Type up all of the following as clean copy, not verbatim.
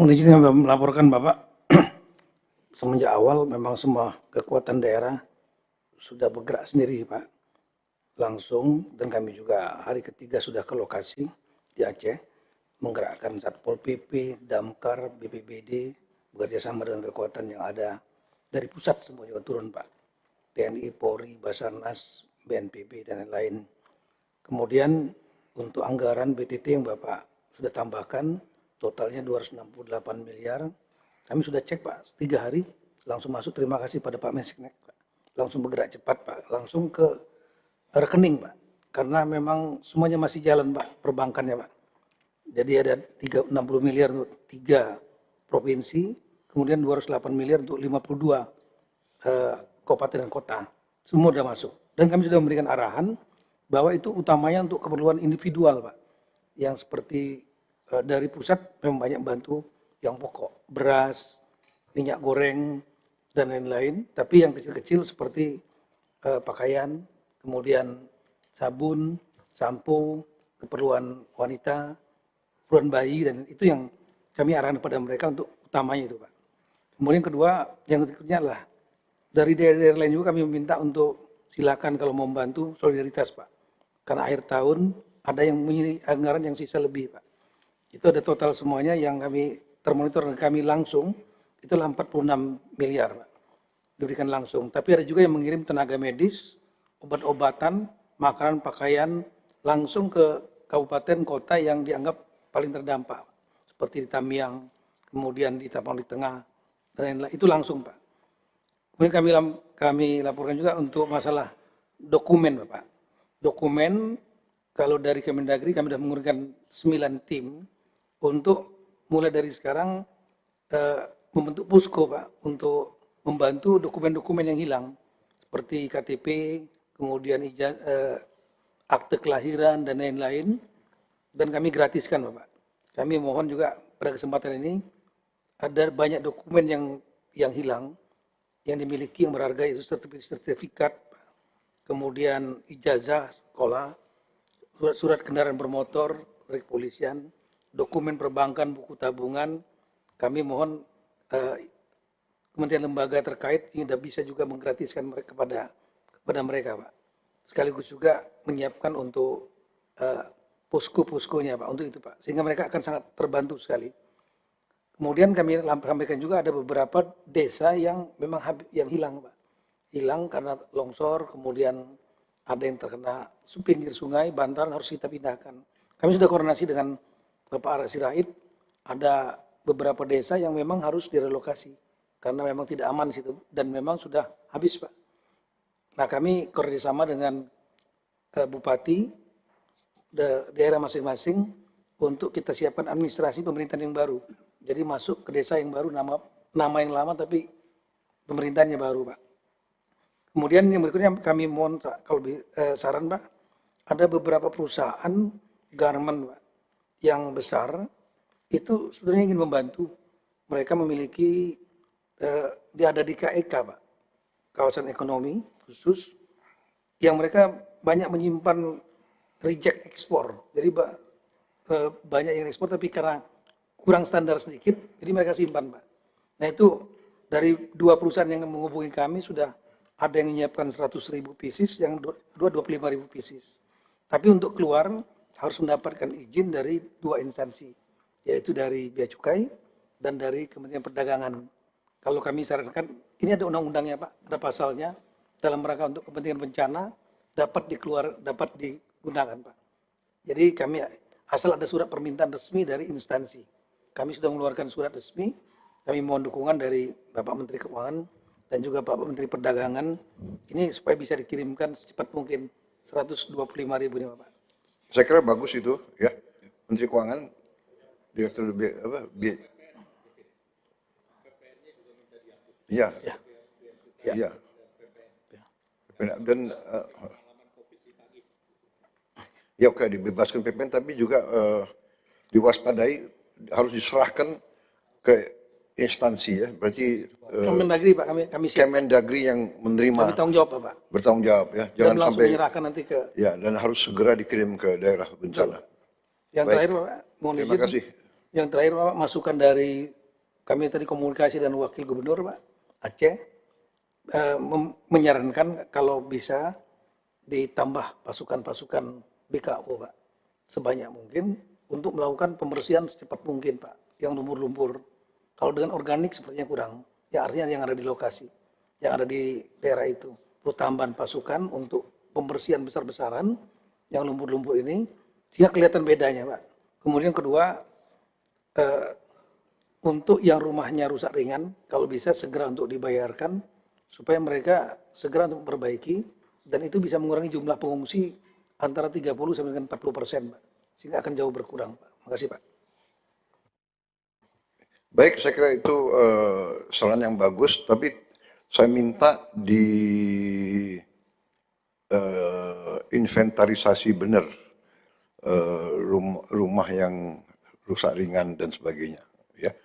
Mohon izin melaporkan Bapak, semenjak awal memang semua kekuatan daerah sudah bergerak sendiri Pak, langsung, dan kami juga hari ketiga sudah ke lokasi di Aceh, menggerakkan Satpol PP, Damkar, BPBD, bekerja sama dengan kekuatan yang ada dari pusat semua juga turun Pak, TNI, Polri, Basarnas, BNPB, dan lain-lain. Kemudian untuk anggaran BTT yang Bapak sudah tambahkan, totalnya 268 miliar. Kami sudah cek Pak, 3 hari langsung masuk. Terima kasih pada Pak Menseknek Pak. Langsung bergerak cepat Pak, langsung ke rekening Pak. Karena memang semuanya masih jalan Pak, perbankannya Pak. Jadi ada 60 miliar untuk 3 provinsi, kemudian 208 miliar untuk 52 kabupaten dan kota. Semua sudah masuk. Dan kami sudah memberikan arahan bahwa itu utamanya untuk keperluan individual Pak. Yang seperti dari pusat memang banyak bantu yang pokok, beras, minyak goreng, dan lain-lain. Tapi yang kecil-kecil seperti pakaian, kemudian sabun, sampo, keperluan wanita, keperluan bayi, dan itu yang kami arahkan kepada mereka untuk utamanya itu Pak. Kemudian kedua, yang berikutnya adalah dari daerah-daerah lain juga kami meminta untuk silakan kalau mau membantu solidaritas Pak. Karena akhir tahun ada yang memiliki anggaran yang sisa lebih Pak. Itu ada total semuanya yang kami termonitor dan kami langsung, itulah 46 miliar Pak, diberikan langsung. Tapi ada juga yang mengirim tenaga medis, obat-obatan, makanan, pakaian, langsung ke kabupaten kota yang dianggap paling terdampak. Seperti di Tamiang, kemudian di Tapang di Tengah, dan lain-lain. Itu langsung Pak. Kemudian kami laporkan juga untuk masalah dokumen Bapak. Dokumen, kalau dari Kemendagri kami sudah menggunakan 9 tim, untuk mulai dari sekarang membentuk posko Pak, untuk membantu dokumen-dokumen yang hilang seperti KTP, kemudian akte kelahiran dan lain-lain, dan kami gratiskan Bapak. Kami mohon juga pada kesempatan ini ada banyak dokumen yang hilang yang dimiliki yang berharga, itu sertifikat, kemudian ijazah sekolah, surat kendaraan bermotor dari kepolisian, dokumen perbankan, buku tabungan. Kami mohon kementerian lembaga terkait tidak bisa juga menggratiskan mereka kepada mereka Pak. Sekaligus juga menyiapkan untuk posko-poskonya Pak, untuk itu Pak, sehingga mereka akan sangat terbantu sekali. Kemudian kami sampaikan juga ada beberapa desa yang memang yang hilang Pak, hilang karena longsor, kemudian ada yang terkena pinggir sungai, bantaran harus kita pindahkan. Kami sudah koordinasi dengan Bapak Ara Sirait, ada beberapa desa yang memang harus direlokasi karena memang tidak aman di situ dan memang sudah habis Pak. Nah kami kerjasama dengan bupati daerah masing-masing untuk kita siapkan administrasi pemerintahan yang baru. Jadi masuk ke desa yang baru, nama yang lama tapi pemerintahnya baru Pak. Kemudian yang berikutnya kami mohon kalau saran Pak, ada beberapa perusahaan garment Pak yang besar itu sebenarnya ingin membantu. Mereka memiliki ada di KEK Pak, kawasan ekonomi khusus, yang mereka banyak menyimpan reject ekspor. Jadi banyak yang ekspor tapi karena kurang standar sedikit, jadi mereka simpan Pak. Nah itu dari 2 perusahaan yang menghubungi kami sudah ada yang menyiapkan 100.000 pieces, yang 25.000 pieces. Tapi untuk keluar harus mendapatkan izin dari 2 instansi, yaitu dari Bea Cukai dan dari Kementerian Perdagangan. Kalau kami sarankan, ini ada undang-undangnya Pak, ada pasalnya, dalam rangka untuk kepentingan bencana dapat digunakan Pak. Jadi kami asal ada surat permintaan resmi dari instansi. Kami sudah mengeluarkan surat resmi, kami mohon dukungan dari Bapak Menteri Keuangan dan juga Bapak Menteri Perdagangan, ini supaya bisa dikirimkan secepat mungkin 125.000 ini Bapak. Saya kira bagus itu ya, Menteri Keuangan, Direktur Iya, iya, dan ya oke dibebaskan PPN, tapi juga diwaspadai harus diserahkan ke instansi ya, berarti Kemendagri Pak, kami siap. Kemendagri yang menerima, Kami tanggung jawab Pak. bertanggung jawab ya, jangan sampai menyerahkan nanti ke ya, dan harus segera dikirim ke daerah bencana. Yang baik. Terakhir Pak, mohon Terima kasih. Yang terakhir Pak, masukan dari kami tadi komunikasi dan Wakil Gubernur Pak Aceh menyarankan kalau bisa ditambah pasukan-pasukan BKO Pak sebanyak mungkin untuk melakukan pembersihan secepat mungkin Pak yang lumpur-lumpur. Kalau dengan organik sepertinya kurang. Ya artinya yang ada di lokasi, yang ada di daerah itu. Perlu tambahan pasukan untuk pembersihan besar-besaran yang lumpur-lumpur ini sehingga kelihatan bedanya Pak. Kemudian kedua, untuk yang rumahnya rusak ringan, kalau bisa segera untuk dibayarkan supaya mereka segera untuk memperbaiki dan itu bisa mengurangi jumlah pengungsi antara 30 sampai dengan 40%, Pak. Sehingga akan jauh berkurang, Pak. Makasih, Pak. Baik, saya kira itu saran yang bagus, tapi saya minta di inventarisasi benar rumah yang rusak ringan dan sebagainya. Ya,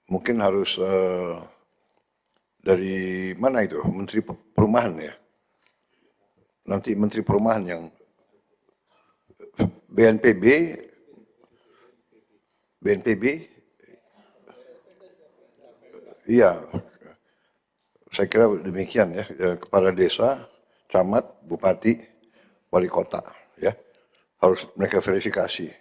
mungkin harus dari mana itu Menteri Perumahan ya, nanti Menteri Perumahan yang BNPB, iya, saya kira demikian ya, kepala desa, camat, bupati, wali kota, ya harus mereka verifikasi.